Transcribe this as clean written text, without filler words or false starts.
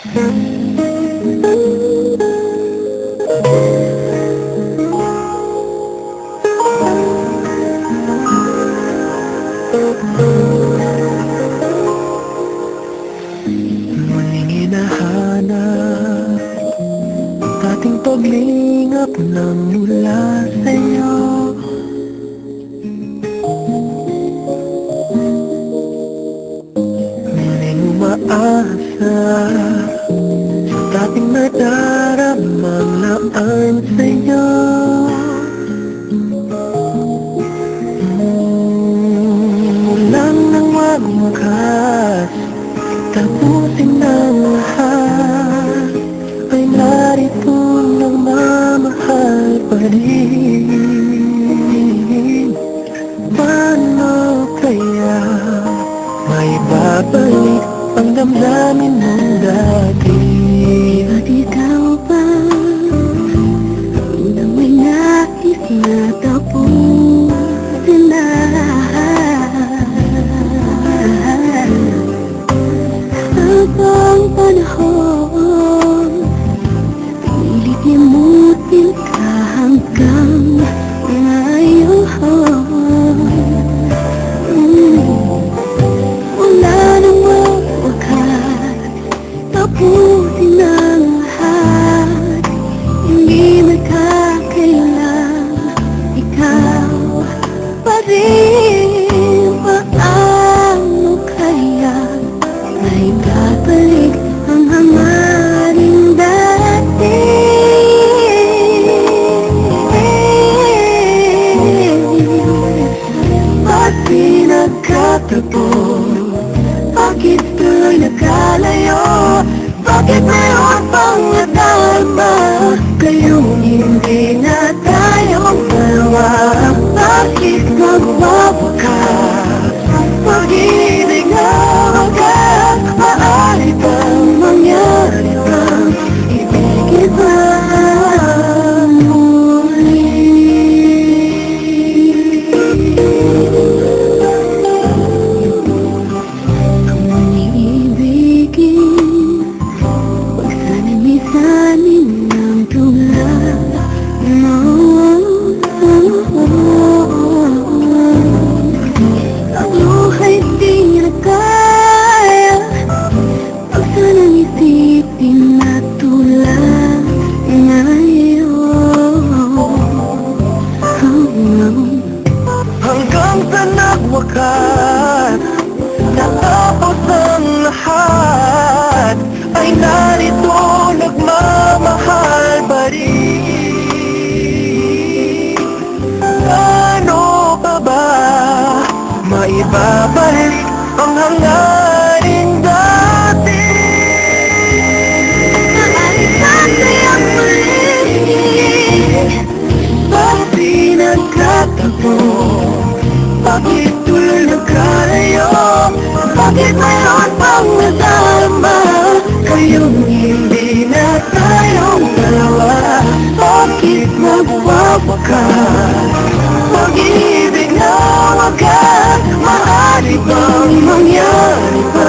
Muling hinahanap ang dating paglingap ng mula sa'yo. Muling umaasa sa dating nadaramang laan sa'yo. Mulang nang magwakas, tapusin ang lahat, ay narito nagmamahal pa rin. Paano kaya maibabalik ang damdamin mong dati? Ba't ikaw ba na may nais na tapusin na? Habang panahon, pilit limutin ka hanggang ngayon. Wala nang wawakas, tapusin ang lahat. Hindi magkakailang ikaw pa rin. Paano kaya ay babalik ang hangaring dati? Ba't pinagkatagpo? Bakit tuloy nagkalayo? Bakit mayroon pang nadama? Kayong hindi na tayong dalawa. Bakit magwawakas? Pag-ibig na wagas, maaari bang mangyari bang ibigin ba muli? Kung iibigin, huwag sana'y misanin ng tulad mo. Ang buhay di na kaya, huwag sana'y isipin na tulad ngayon. Hanggang sa nagwakas, natapos ang lahat, ay narito nagmamahal pa rin. Paano pa ba maibabalik ang hangaring dati? Naalisan sa'yong muli. Ba't pinagkatagpo? Bakit tuloy nagkalayo? Bakit mayroon pang nadama? Kayong hindi na tayong dalawa. Bakit magwawakas? Pag-ibig na wagas, maaari bang mangyari ba?